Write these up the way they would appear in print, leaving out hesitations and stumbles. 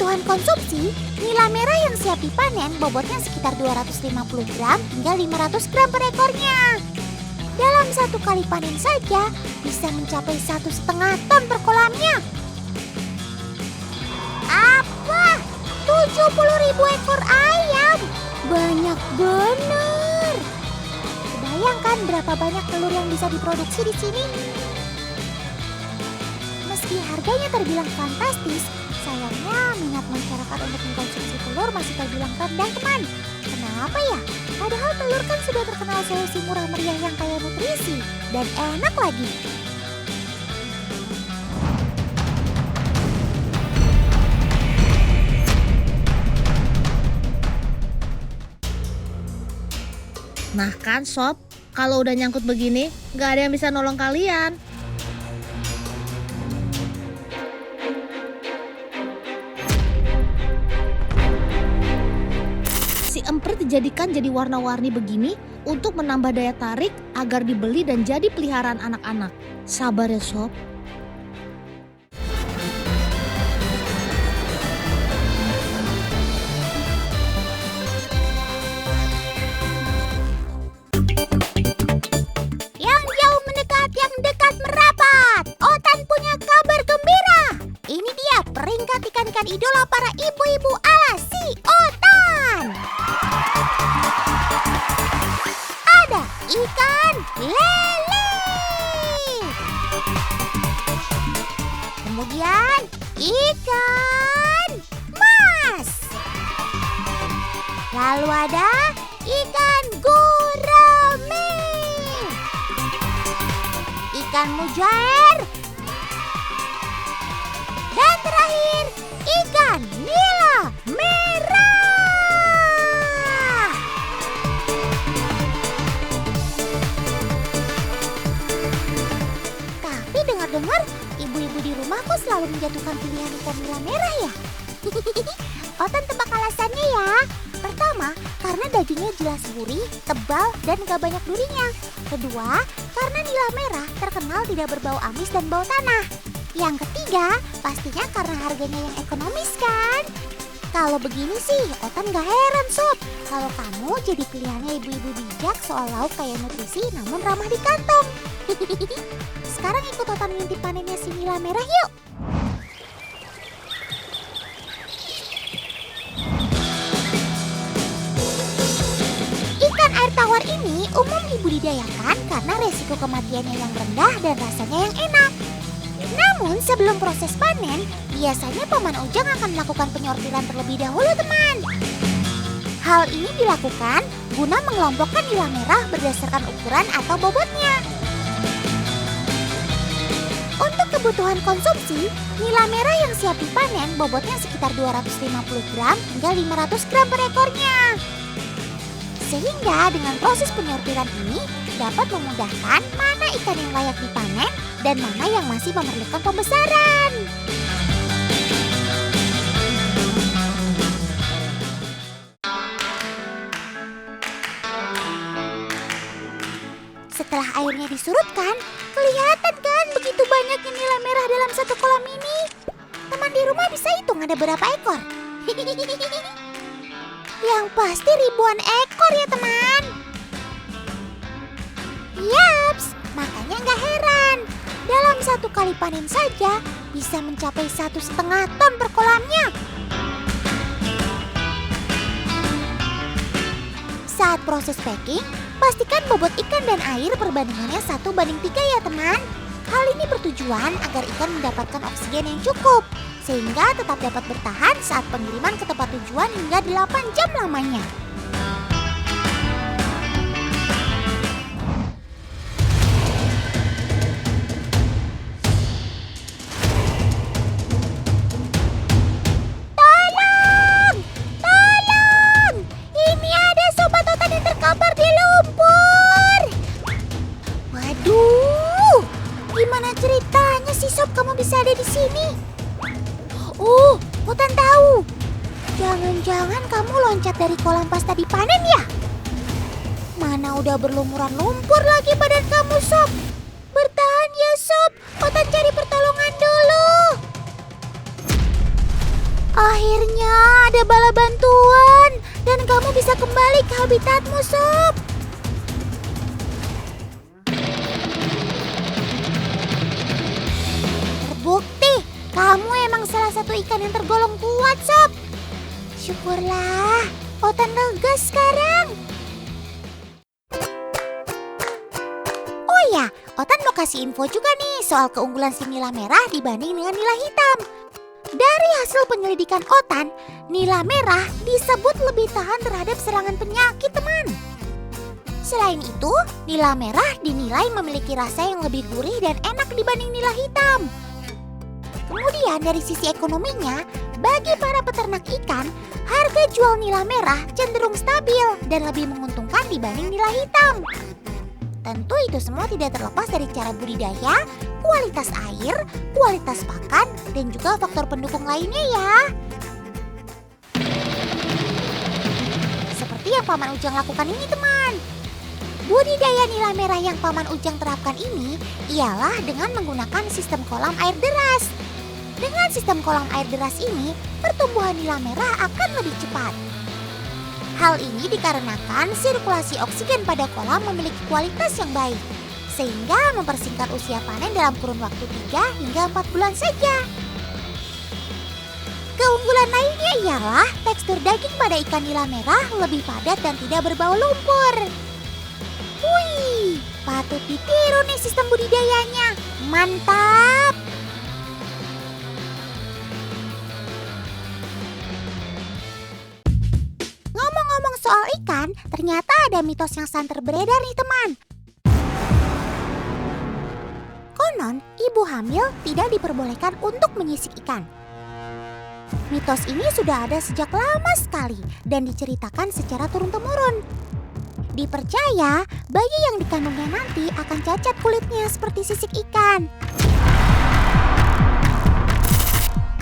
kebutuhan konsumsi, nila merah yang siap dipanen bobotnya sekitar 250 gram hingga 500 gram per ekornya. Dalam satu kali panen saja bisa mencapai 1,5 ton per kolamnya. Apa? 70.000 ekor ayam? Banyak bener. Bayangkan berapa banyak telur yang bisa diproduksi di sini. Meski harganya terbilang fantastis, sayangnya minat masyarakat untuk mengkonsumsi telur masih terbilang rendah, teman. Kenapa ya? Padahal telur kan sudah terkenal solusi murah meriah yang kaya nutrisi dan enak lagi. Nah kan sob, kalau udah nyangkut begini, nggak ada yang bisa nolong kalian. Si emprit dijadikan jadi warna-warni begini untuk menambah daya tarik agar dibeli dan jadi peliharaan anak-anak. Sabar ya sob. Yang jauh mendekat, yang dekat merapat. Otan punya kabar gembira. Ini dia peringkat ikan-ikan idola para ibu-ibu ala si Otan. Ada ikan lele. Kemudian ikan mas. Lalu ada ikan gurame, ikan mujair, dan terakhir ikan nila merah. Tapi dengar-dengar ibu-ibu di rumah kok selalu menjatuhkan pilihan ikan nila merah ya? Otan tebak alasannya ya. Pertama, karena dagingnya jelas gurih, tebal, dan gak banyak durinya. Kedua, karena nila merah terkenal tidak berbau amis dan bau tanah. Yang ketiga, pastinya karena harganya yang ekonomis kan? Kalau begini sih, Otan gak heran sob. Kalau kamu jadi pilihannya ibu-ibu bijak soal lauk kaya nutrisi namun ramah di kantong. Sekarang ikut Otan ngintip panennya si nila merah yuk. Ikan air tawar ini umum dibudidayakan karena resiko kematiannya yang rendah dan rasanya yang enak. Namun sebelum proses panen, biasanya paman ujang akan melakukan penyortiran terlebih dahulu, teman. Hal ini dilakukan guna mengelompokkan nila merah berdasarkan ukuran atau bobotnya. Untuk kebutuhan konsumsi, nila merah yang siap dipanen bobotnya sekitar 250 gram hingga 500 gram per ekornya. Sehingga dengan proses penyortiran ini dapat memudahkan mana ikan yang layak dipanen dan mana yang masih memerlukan pembesaran. Setelah airnya disurutkan, kelihatan kan begitu banyaknya nila merah dalam satu kolam ini. Teman di rumah bisa hitung ada berapa ekor? Yang pasti ribuan ekor ya teman. Yaps, makanya nggak heran. Dalam satu kali panen saja bisa mencapai 1,5 ton per kolamnya. Saat proses packing, pastikan bobot ikan dan air perbandingannya 1:3 ya teman. Hal ini bertujuan agar ikan mendapatkan oksigen yang cukup, sehingga tetap dapat bertahan saat pengiriman ke tempat tujuan hingga 8 jam lamanya. Tolong! Tolong! Ini ada sobat Otan yang terkapar di lumpur! Waduh! Gimana ceritanya sih sob kamu bisa ada di sini? Oh, Otan tahu. Jangan-jangan kamu loncat dari kolam pas tadi panen ya? Mana udah berlumuran lumpur lagi badan kamu, Sob. Bertahan ya, Sob. Otan cari pertolongan dulu. Akhirnya ada bala bantuan dan kamu bisa kembali ke habitatmu, Sob. Terbukti, kamu emang salah satu ikan yang tergolong kuat, Sob. Syukurlah, Otan lega sekarang. Oh ya, Otan mau kasih info juga nih soal keunggulan si nila merah dibanding dengan nila hitam. Dari hasil penyelidikan Otan, nila merah disebut lebih tahan terhadap serangan penyakit, teman. Selain itu, nila merah dinilai memiliki rasa yang lebih gurih dan enak dibanding nila hitam. Kemudian dari sisi ekonominya, bagi para peternak ikan, harga jual nila merah cenderung stabil dan lebih menguntungkan dibanding nila hitam. Tentu itu semua tidak terlepas dari cara budidaya, kualitas air, kualitas pakan, dan juga faktor pendukung lainnya ya. Seperti yang Paman Ujang lakukan ini, teman. Budidaya nila merah yang Paman Ujang terapkan ini ialah dengan menggunakan sistem kolam air deras. Dengan sistem kolam air deras ini, pertumbuhan nila merah akan lebih cepat. Hal ini dikarenakan sirkulasi oksigen pada kolam memiliki kualitas yang baik, sehingga mempersingkat usia panen dalam kurun waktu 3 hingga 4 bulan saja. Keunggulan lainnya ialah tekstur daging pada ikan nila merah lebih padat dan tidak berbau lumpur. Wih, patut ditiru nih sistem budidayanya. Mantap! Ngomong-ngomong soal ikan, ternyata ada mitos yang santer beredar nih, teman. Konon, ibu hamil tidak diperbolehkan untuk menyisik ikan. Mitos ini sudah ada sejak lama sekali dan diceritakan secara turun-temurun. Dipercaya, bayi yang dikandungnya nanti akan cacat kulitnya seperti sisik ikan.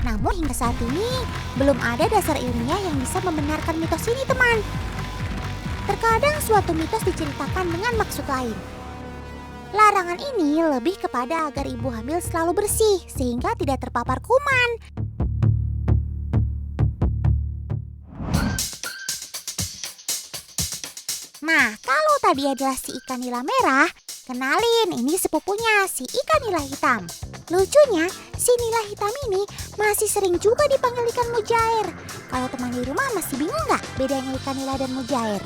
Namun hingga saat ini, belum ada dasar ilmiah yang bisa membenarkan mitos ini, teman. Terkadang suatu mitos diceritakan dengan maksud lain. Larangan ini lebih kepada agar ibu hamil selalu bersih sehingga tidak terpapar kuman. Nah, kalau tadi adalah si ikan nila merah, kenalin, ini sepupunya, si ikan nila hitam. Lucunya, si nila hitam ini masih sering juga dipanggil ikan mujair. Kalau teman di rumah masih bingung nggak bedanya ikan nila dan mujair?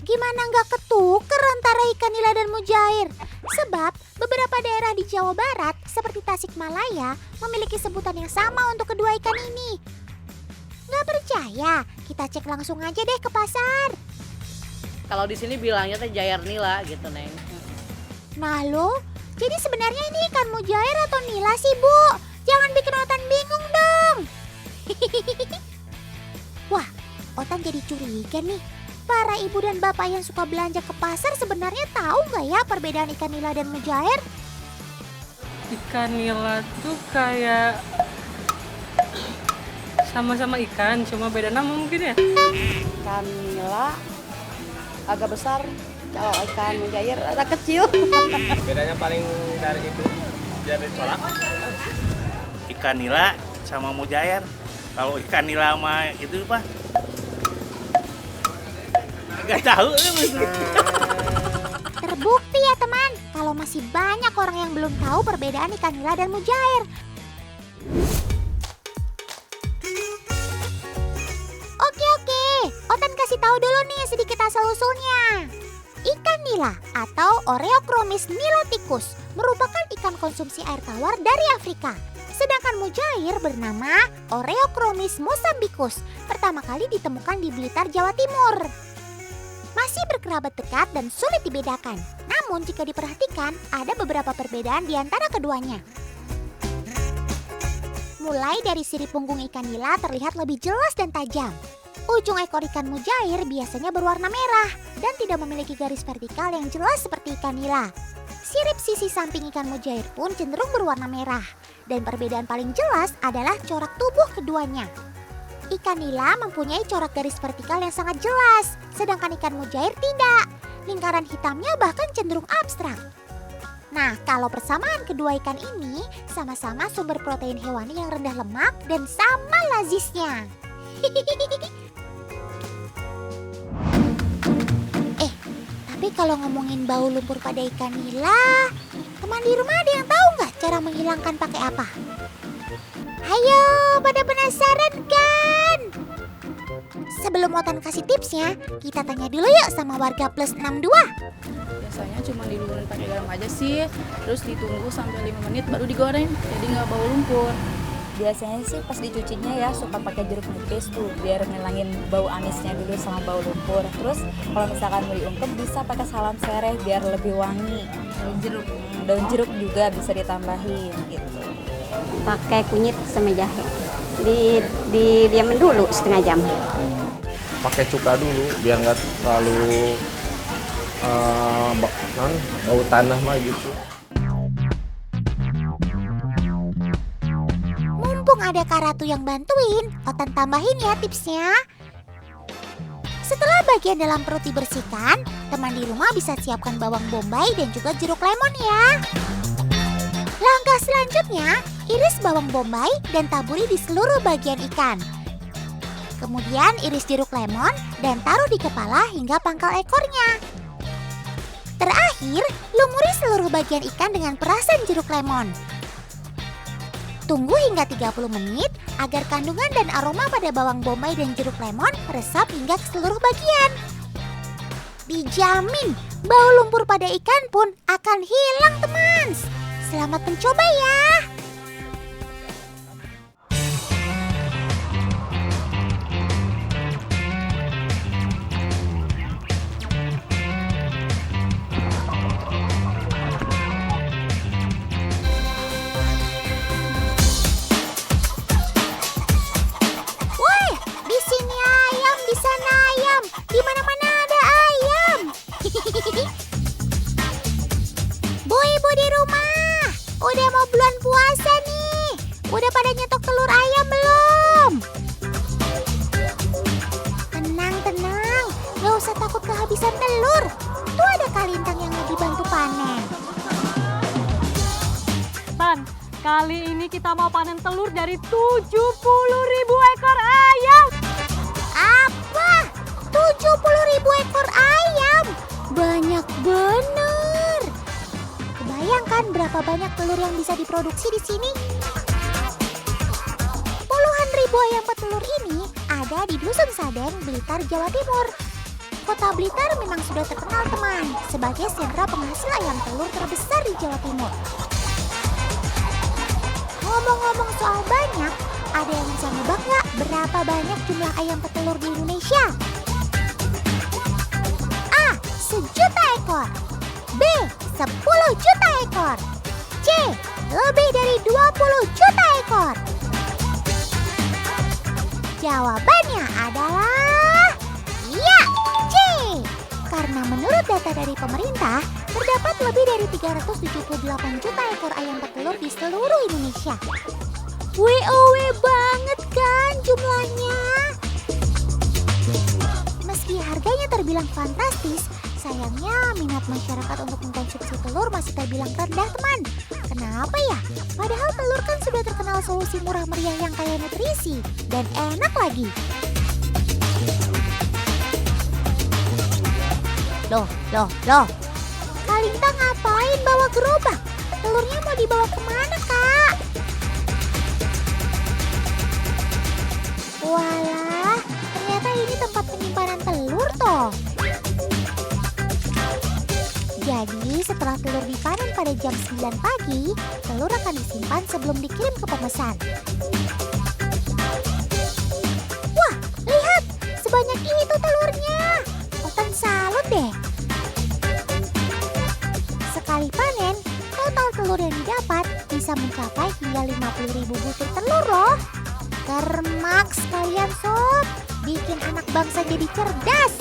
Gimana nggak ketuker antara ikan nila dan mujair? Sebab beberapa daerah di Jawa Barat seperti Tasikmalaya memiliki sebutan yang sama untuk kedua ikan ini. Nggak percaya? Kita cek langsung aja deh ke pasar. Kalau di sini bilangnya teh jair nila gitu, Neng. Nah lo, jadi sebenarnya ini ikan mujair atau nila sih, Bu? Jangan bikin Otan bingung dong. Wah, Otan jadi curiga nih. Para ibu dan bapak yang suka belanja ke pasar sebenarnya tahu nggak ya perbedaan ikan nila dan mujair? Ikan nila tuh kayak sama-sama ikan, cuma beda nama mungkin ya. Ikan nila agak besar, kalau ikan mujair agak kecil. Bedanya paling dari itu, dari colak. Ikan nila sama mujair. Kalau ikan nila sama itu apa? Gak tahu. Terbukti ya teman, kalau masih banyak orang yang belum tahu perbedaan ikan nila dan mujair. Oke, Otan kasih tahu dulu nih sedikit asal-usulnya. Ikan nila atau Oreochromis niloticus merupakan ikan konsumsi air tawar dari Afrika. Sedangkan mujair bernama Oreochromis mozambicus, pertama kali ditemukan di Blitar, Jawa Timur. Masih berkerabat dekat dan sulit dibedakan. Namun jika diperhatikan, ada beberapa perbedaan di antara keduanya. Mulai dari sirip punggung ikan nila terlihat lebih jelas dan tajam. Ujung ekor ikan mujair biasanya berwarna merah dan tidak memiliki garis vertikal yang jelas seperti ikan nila. Sirip sisi samping ikan mujair pun cenderung berwarna merah. Dan perbedaan paling jelas adalah corak tubuh keduanya. Ikan nila mempunyai corak garis vertikal yang sangat jelas, sedangkan ikan mujair tidak. Lingkaran hitamnya bahkan cenderung abstrak. Nah, kalau persamaan kedua ikan ini sama-sama sumber protein hewani yang rendah lemak dan sama lazisnya. Tapi kalau ngomongin bau lumpur pada ikan nila, teman di rumah ada yang tahu nggak cara menghilangkan pakai apa? Ayo, pada penasaran kan? Sebelum Otan kasih tipsnya, kita tanya dulu yuk sama warga plus 62. Biasanya cuma dilulurin pakai garam aja sih, terus ditunggu sampai 5 menit baru digoreng, jadi nggak bau lumpur. Biasanya sih pas dicucinya ya suka pakai jeruk nipis tuh biar ngilangin bau amisnya dulu sama bau lumpur. Terus kalau misalkan mau diungkep bisa pakai salam sereh biar lebih wangi. Daun jeruk juga bisa ditambahin gitu. Pakai kunyit sama jahe. Didiamin dulu setengah jam. Pakai cuka dulu biar nggak terlalu bau tanah mah gitu. Mumpung ada Kak Ratu yang bantuin, Otan tambahin ya tipsnya. Setelah bagian dalam perut dibersihkan, teman di rumah bisa siapkan bawang bombay dan juga jeruk lemon ya. Langkah selanjutnya, iris bawang bombay dan taburi di seluruh bagian ikan. Kemudian iris jeruk lemon dan taruh di kepala hingga pangkal ekornya. Terakhir, lumuri seluruh bagian ikan dengan perasan jeruk lemon. Tunggu hingga 30 menit agar kandungan dan aroma pada bawang bombay dan jeruk lemon meresap hingga ke seluruh bagian. Dijamin, bau lumpur pada ikan pun akan hilang, teman. Selamat mencoba ya. Bu-ibu di rumah, udah mau bulan puasa nih. Udah pada nyetok telur ayam belum? Tenang, gak usah takut kehabisan telur. Tuh ada Kalintang yang lagi bantu panen. Tan, kali ini kita mau panen telur dari 70.000 ekor ayam. Apa? 70.000 ekor ayam? Banyak bener. Kebayangkan berapa banyak telur yang bisa diproduksi di sini? Puluhan ribu ayam petelur ini ada di Dusun Sadeng, Blitar, Jawa Timur. Kota Blitar memang sudah terkenal, teman, sebagai sentra penghasil ayam telur terbesar di Jawa Timur. Ngomong-ngomong soal banyak, ada yang bisa nebak nggak berapa banyak jumlah ayam petelur di Indonesia? A. 1 juta ekor. B. 10 juta ekor. C. Lebih dari 20 juta ekor. Jawabannya adalah iya, C. Karena menurut data dari pemerintah, terdapat lebih dari 378 juta ekor ayam petelur di seluruh Indonesia. WOW banget kan jumlahnya? Meski harganya terbilang fantastis, sayangnya minat masyarakat untuk mengkonsumsi telur masih terbilang rendah, teman. Kenapa ya? Padahal telur kan sudah terkenal solusi murah meriah yang kaya nutrisi dan enak lagi. Loh. Kalintang ngapain bawa gerobak? Telurnya mau dibawa kemana, Kak? Walah, ternyata ini tempat penyimpanan telur toh. Jadi setelah telur dipanen pada jam 9 pagi, telur akan disimpan sebelum dikirim ke pemesan. Wah, lihat! Sebanyak itu telurnya. Otan salut deh. Sekali panen, total telur yang didapat bisa mencapai hingga 50.000 butir telur loh. Kermaks kalian sob, bikin anak bangsa jadi cerdas.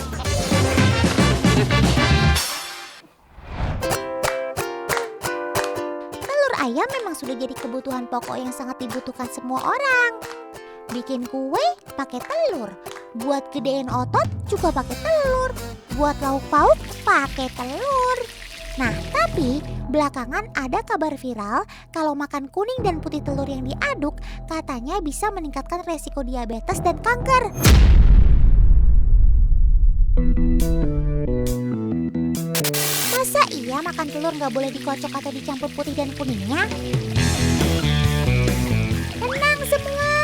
Telur ayam memang sudah jadi kebutuhan pokok yang sangat dibutuhkan semua orang. Bikin kue pakai telur, buat gedein otot juga pakai telur, buat lauk pauk pakai telur. Nah, tapi Tapi belakangan ada kabar viral kalau makan kuning dan putih telur yang diaduk katanya bisa meningkatkan resiko diabetes dan kanker. Masa iya makan telur nggak boleh dikocok atau dicampur putih dan kuningnya? Tenang semua,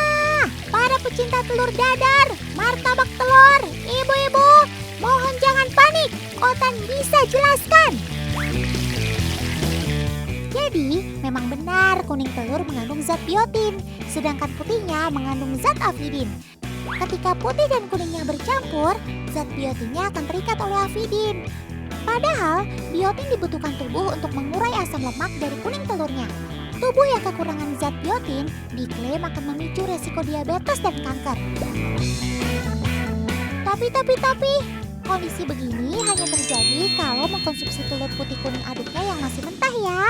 para pecinta telur dadar, martabak telur, ibu-ibu, mohon jangan panik, Otan bisa jelaskan. Jadi, memang benar kuning telur mengandung zat biotin, sedangkan putihnya mengandung zat afidin. Ketika putih dan kuningnya bercampur, zat biotinnya akan terikat oleh afidin. Padahal, biotin dibutuhkan tubuh untuk mengurai asam lemak dari kuning telurnya. Tubuh yang kekurangan zat biotin diklaim akan memicu resiko diabetes dan kanker. Tapi, kondisi begini hanya terjadi kalau mengkonsumsi telur putih kuning aduknya yang masih mentah ya.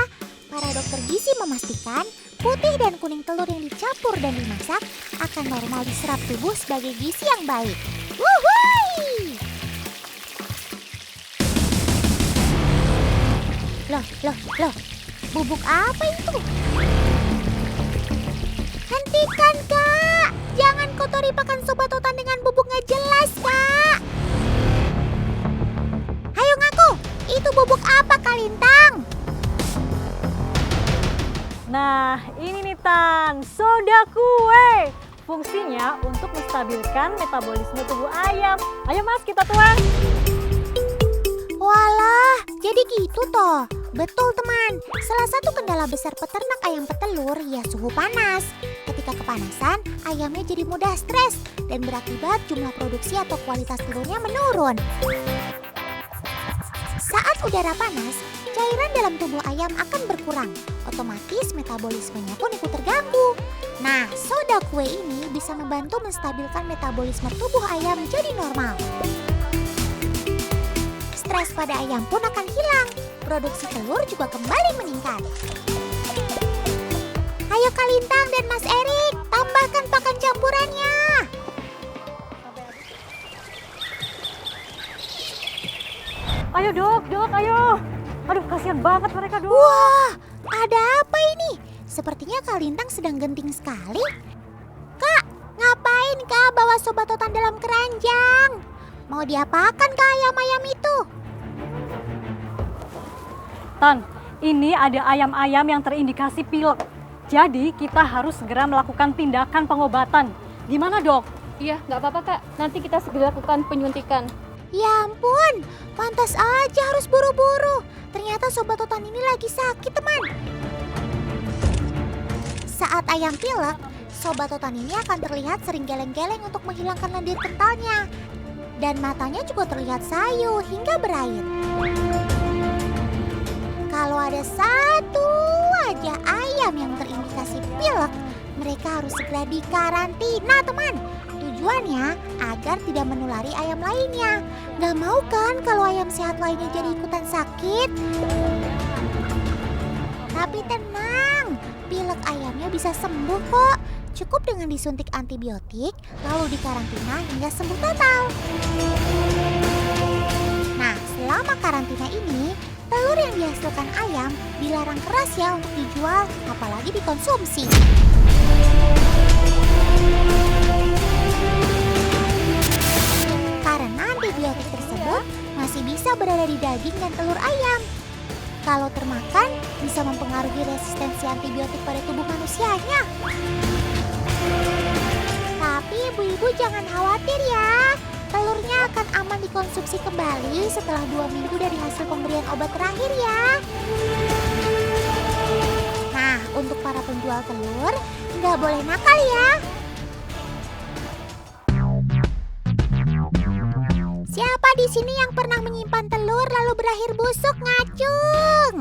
Para dokter gizi memastikan putih dan kuning telur yang dicampur dan dimasak akan normal diserap tubuh sebagai gizi yang baik. Wuhui! Loh, bubuk apa itu? Hentikan, Kak! Jangan kotori pakan Sobat Otan dengan bubuk nggak jelas, Kak! Ayo ngaku, itu bubuk apa, Kak Lintang? Nah, ini nih Tan, soda kue. Fungsinya untuk menstabilkan metabolisme tubuh ayam. Ayo Mas, kita tuang. Walah, jadi gitu toh. Betul teman, salah satu kendala besar peternak ayam petelur ya suhu panas. Ketika kepanasan, ayamnya jadi mudah stres dan berakibat jumlah produksi atau kualitas telurnya menurun. Saat udara panas, cairan dalam tubuh ayam akan berkurang. Otomatis metabolismenya pun ikut terganggu. Nah, soda kue ini bisa membantu menstabilkan metabolisme tubuh ayam jadi normal. Stres pada ayam pun akan hilang. Produksi telur juga kembali meningkat. Ayo Kak Lintang dan Mas Erik, tambahkan pakan campurannya. Ayo dok, ayo. Aduh, kasihan banget mereka dok. Wah, ada apa ini? Sepertinya Kak Lintang sedang genting sekali. Kak, ngapain Kak bawa Sobat Otan dalam keranjang? Mau diapakan Kak ayam-ayam itu? Tan, ini ada ayam-ayam yang terindikasi pilek. Jadi kita harus segera melakukan tindakan pengobatan. Gimana dok? Iya, nggak apa-apa Kak. Nanti kita segera lakukan penyuntikan. Ya ampun, pantas aja harus buru-buru. Ternyata Sobat Otan ini lagi sakit teman. Saat ayam pilek, Sobat Otan ini akan terlihat sering geleng-geleng untuk menghilangkan lendir kentalnya. Dan matanya juga terlihat sayu hingga berair. Kalau ada satu aja ayam yang terindikasi pilek, mereka harus segera dikarantina teman. Tujuannya agar tidak menulari ayam lainnya. Gak mau kan kalau ayam sehat lainnya jadi ikutan sakit? Tapi tenang, pilek ayamnya bisa sembuh kok. Cukup dengan disuntik antibiotik, lalu dikarantina hingga sembuh total. Nah, selama karantina ini, telur yang dihasilkan ayam dilarang keras ya untuk dijual, apalagi dikonsumsi. Karena antibiotik tersebut masih bisa berada di daging dan telur ayam. Kalau termakan, bisa mempengaruhi resistensi antibiotik pada tubuh manusianya. Tapi ibu-ibu jangan khawatir ya. Telurnya akan aman dikonsumsi kembali setelah 2 minggu dari hasil pemberian obat terakhir ya. Nah, untuk para penjual telur, nggak boleh nakal ya. Siapa di sini yang pernah menyimpan telur lalu berakhir busuk, ngacung?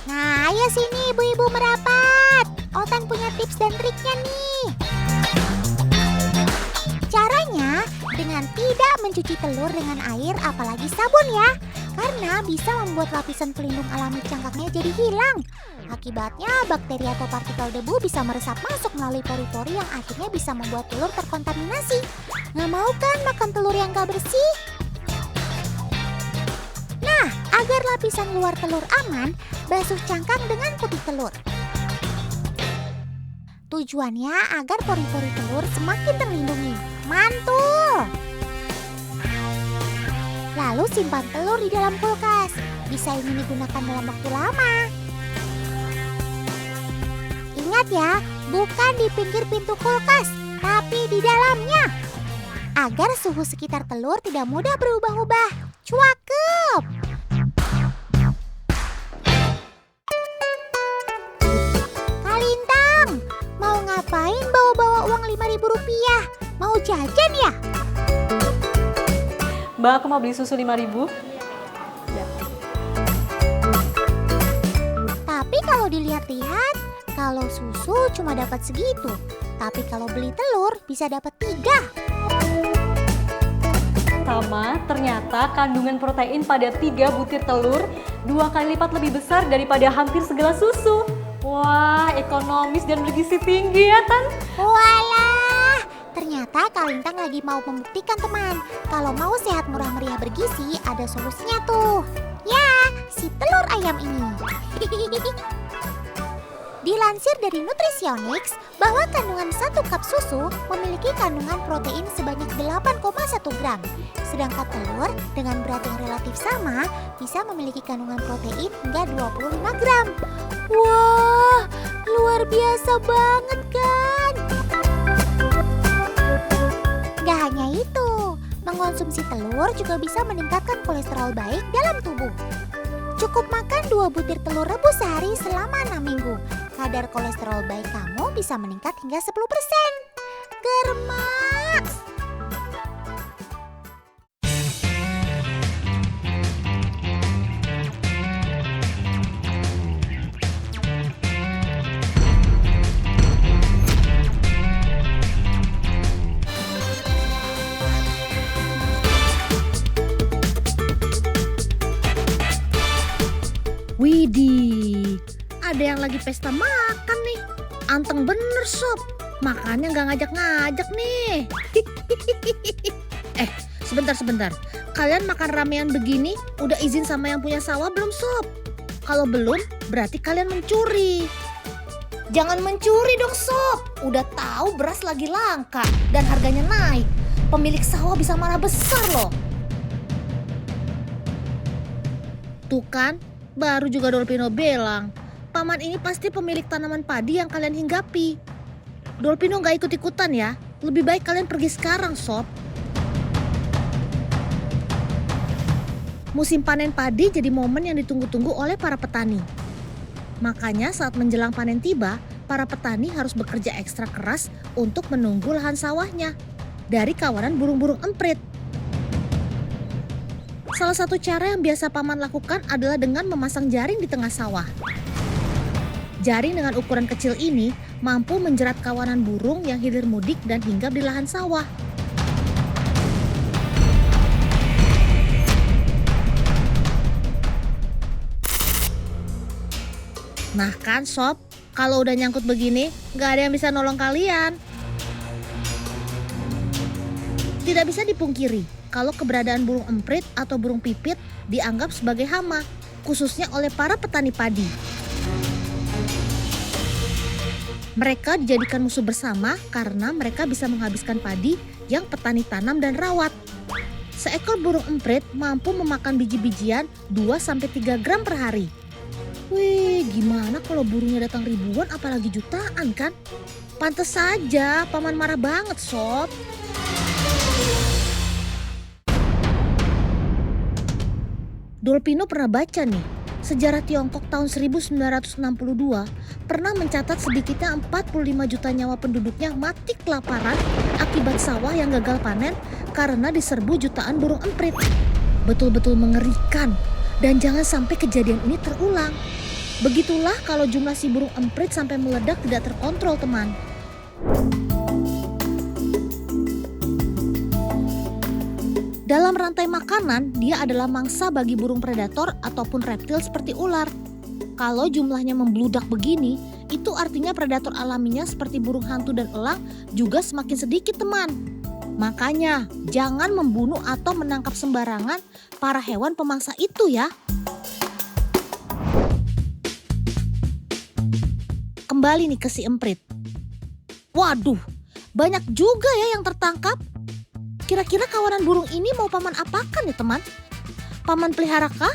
Nah, ayo sini ibu-ibu merapat. Otan punya tips dan triknya nih. Caranya dengan tidak mencuci telur dengan air apalagi sabun ya. Karena bisa membuat lapisan pelindung alami cangkangnya jadi hilang. Akibatnya bakteri atau partikel debu bisa meresap masuk melalui pori-pori yang akhirnya bisa membuat telur terkontaminasi. Nggak mau kan makan telur yang gak bersih? Nah, agar lapisan luar telur aman, basuh cangkang dengan putih telur. Tujuannya agar pori-pori telur semakin terlindungi. Mantul! Lalu simpan telur di dalam kulkas. Bisa ini digunakan dalam waktu lama. Ingat ya, bukan di pinggir pintu kulkas, tapi di dalamnya. Agar suhu sekitar telur tidak mudah berubah-ubah. Cakep! Kalintang, mau ngapain bawa-bawa uang Rp5.000? Mau jajan ya? Mbak, aku mau beli susu 5.000. Tapi kalau dilihat-lihat, kalau susu cuma dapat segitu. Tapi kalau beli telur bisa dapat 3. Tama, ternyata kandungan protein pada 3 butir telur 2 kali lipat lebih besar daripada hampir segelas susu. Wah, ekonomis dan bergizi tinggi ya, Tan? Walah, ternyata Kalintang lagi mau membuktikan teman. Kalau mau sehat murah meriah bergizi, ada solusinya tuh. Ya, si telur ayam ini. Dilansir dari Nutritionix bahwa kandungan 1 cup susu memiliki kandungan protein sebanyak 8,1 gram. Sedangkan telur dengan berat yang relatif sama bisa memiliki kandungan protein hingga 25 gram. Wah, luar biasa banget kan? Gak hanya itu, mengonsumsi telur juga bisa meningkatkan kolesterol baik dalam tubuh. Cukup makan 2 butir telur rebus sehari selama 6 minggu. Kadar kolesterol baik kamu bisa meningkat hingga 10%. Germaks! Widih, ada yang lagi pesta makan nih. Anteng bener sob, makannya nggak ngajak-ngajak nih. Sebentar. Kalian makan ramean begini udah izin sama yang punya sawah belum sob? Kalau belum, berarti kalian mencuri. Jangan mencuri dong sob, udah tahu beras lagi langka dan harganya naik. Pemilik sawah bisa marah besar loh. Tuh kan, baru juga Dolpino bilang, paman ini pasti pemilik tanaman padi yang kalian hinggapi. Dolpino gak ikut-ikutan ya, lebih baik kalian pergi sekarang sob. Musim panen padi jadi momen yang ditunggu-tunggu oleh para petani. Makanya saat menjelang panen tiba, para petani harus bekerja ekstra keras untuk menunggu lahan sawahnya dari kawanan burung-burung emprit. Salah satu cara yang biasa paman lakukan adalah dengan memasang jaring di tengah sawah. Jaring dengan ukuran kecil ini mampu menjerat kawanan burung yang hilir mudik dan hinggap di lahan sawah. Nah kan sob, kalau udah nyangkut begini, gak ada yang bisa nolong kalian. Tidak bisa dipungkiri, kalau keberadaan burung emprit atau burung pipit dianggap sebagai hama, khususnya oleh para petani padi. Mereka dijadikan musuh bersama karena mereka bisa menghabiskan padi yang petani tanam dan rawat. Seekor burung emprit mampu memakan biji-bijian 2-3 gram per hari. Wih, gimana kalau burungnya datang ribuan apalagi jutaan kan? Pantes saja paman marah banget sob. Dolpino pernah baca nih, sejarah Tiongkok tahun 1962 pernah mencatat sedikitnya 45 juta nyawa penduduknya mati kelaparan akibat sawah yang gagal panen karena diserbu jutaan burung emprit. Betul-betul mengerikan dan jangan sampai kejadian ini terulang. Begitulah kalau jumlah si burung emprit sampai meledak tidak terkontrol teman. Dalam rantai makanan, dia adalah mangsa bagi burung predator ataupun reptil seperti ular. Kalau jumlahnya membludak begini, itu artinya predator alaminya seperti burung hantu dan elang juga semakin sedikit teman. Makanya, jangan membunuh atau menangkap sembarangan para hewan pemangsa itu ya. kembali nih ke si emprit. Waduh, banyak juga ya yang tertangkap. Kira-kira kawanan burung ini mau paman apakan ya teman? Paman peliharakah?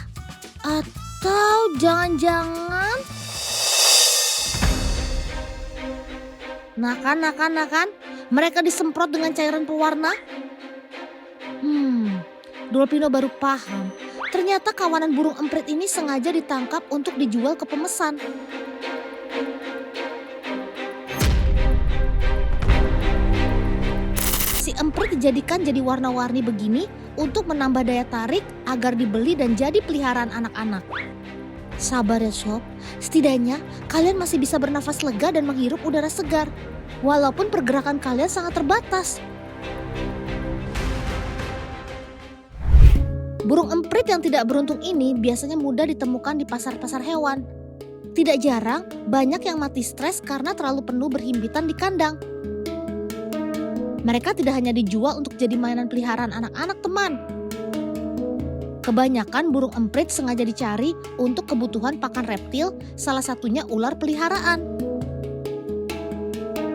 Atau jangan-jangan... Nah kan, mereka disemprot dengan cairan pewarna. Dolpino baru paham. Ternyata kawanan burung emprit ini sengaja ditangkap untuk dijual ke pemesan. Si emprit dijadikan jadi warna-warni begini untuk menambah daya tarik agar dibeli dan jadi peliharaan anak-anak. Sabar ya sob, setidaknya kalian masih bisa bernafas lega dan menghirup udara segar. Walaupun pergerakan kalian sangat terbatas. Burung emprit yang tidak beruntung ini biasanya mudah ditemukan di pasar-pasar hewan. Tidak jarang, banyak yang mati stres karena terlalu penuh berhimpitan di kandang. Mereka tidak hanya dijual untuk jadi mainan peliharaan anak-anak teman. Kebanyakan burung emprit sengaja dicari untuk kebutuhan pakan reptil, salah satunya ular peliharaan.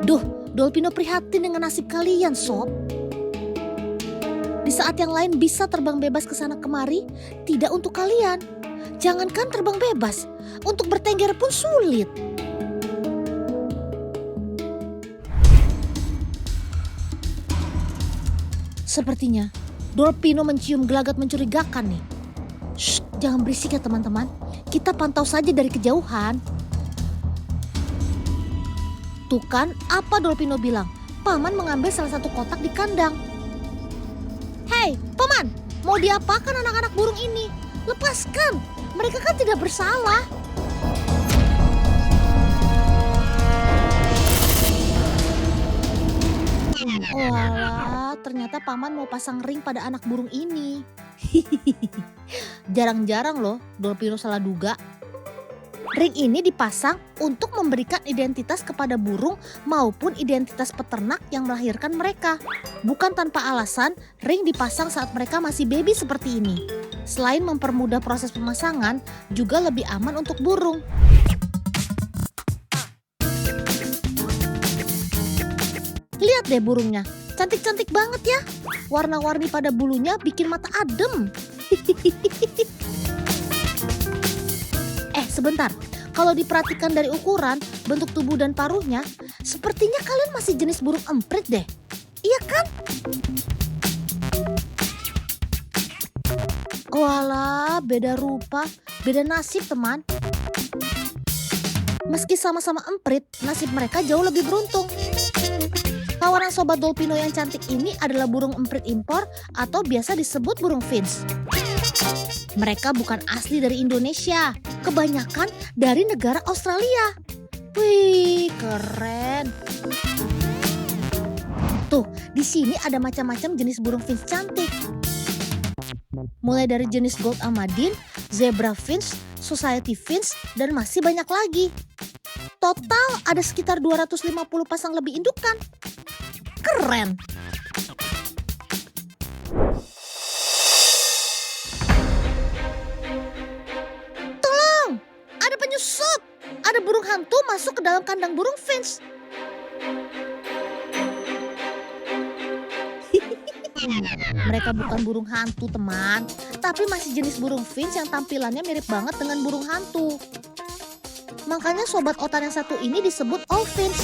Duh, Dolpino prihatin dengan nasib kalian sob. Di saat yang lain bisa terbang bebas ke sana kemari, tidak untuk kalian. Jangankan terbang bebas, untuk bertengger pun sulit. Sepertinya Dolpino mencium gelagat mencurigakan nih. Shh, jangan berisik ya teman-teman. Kita pantau saja dari kejauhan. Tuh kan apa Dolpino bilang? Paman mengambil salah satu kotak di kandang. Hei, paman, mau diapakan anak-anak burung ini? Lepaskan, mereka kan tidak bersalah. Walah, ternyata paman mau pasang ring pada anak burung ini. Jarang-jarang loh Dolpino salah duga. Ring ini dipasang untuk memberikan identitas kepada burung maupun identitas peternak yang melahirkan mereka. Bukan tanpa alasan, ring dipasang saat mereka masih baby seperti ini. Selain mempermudah proses pemasangan, juga lebih aman untuk burung. Lihat deh burungnya, cantik-cantik banget ya. Warna-warni pada bulunya bikin mata adem. Sebentar, kalau diperhatikan dari ukuran, bentuk tubuh dan paruhnya, sepertinya kalian masih jenis burung emprit deh. Iya kan? Walah, beda rupa, beda nasib teman. Meski sama-sama emprit, nasib mereka jauh lebih beruntung. Kawanan sobat Dolpino yang cantik ini adalah burung emprit impor atau biasa disebut burung finch. Mereka bukan asli dari Indonesia, kebanyakan dari negara Australia. Wih, keren. Tuh, di sini ada macam-macam jenis burung finch cantik. Mulai dari jenis gold amadine, zebra finch, society finch, dan masih banyak lagi. Total ada sekitar 250 pasang lebih indukan. Keren. Ada burung hantu masuk ke dalam kandang burung finch. Mereka bukan burung hantu teman, tapi masih jenis burung finch yang tampilannya mirip banget dengan burung hantu. Makanya sobat otan yang satu ini disebut owl finch.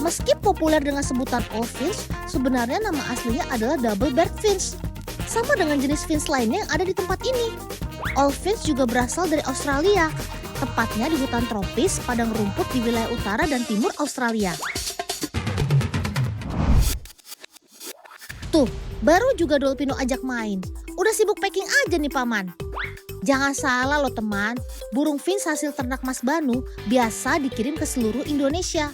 Meski populer dengan sebutan owl finch, sebenarnya nama aslinya adalah double barred finch. Sama dengan jenis finch lainnya yang ada di tempat ini. Owl finch juga berasal dari Australia, tepatnya di hutan tropis, padang rumput di wilayah utara dan timur Australia. Tuh, baru juga Dolpino ajak main. Udah sibuk packing aja nih paman. Jangan salah loh teman, burung finch hasil ternak Mas Banu biasa dikirim ke seluruh Indonesia.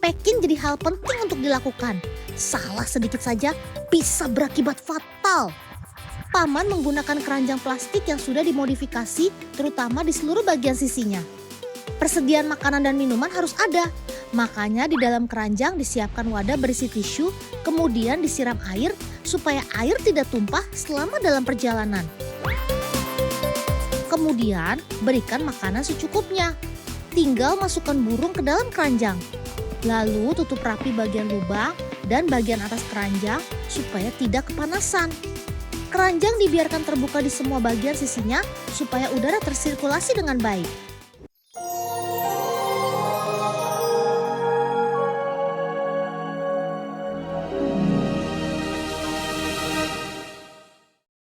Packing jadi hal penting untuk dilakukan. Salah sedikit saja bisa berakibat fatal. Paman menggunakan keranjang plastik yang sudah dimodifikasi terutama di seluruh bagian sisinya. Persediaan makanan dan minuman harus ada. Makanya di dalam keranjang disiapkan wadah berisi tisu, kemudian disiram air supaya air tidak tumpah selama dalam perjalanan. Kemudian berikan makanan secukupnya. Tinggal masukkan burung ke dalam keranjang. Lalu tutup rapi bagian lubang dan bagian atas keranjang supaya tidak kepanasan. Keranjang dibiarkan terbuka di semua bagian sisinya supaya udara tersirkulasi dengan baik.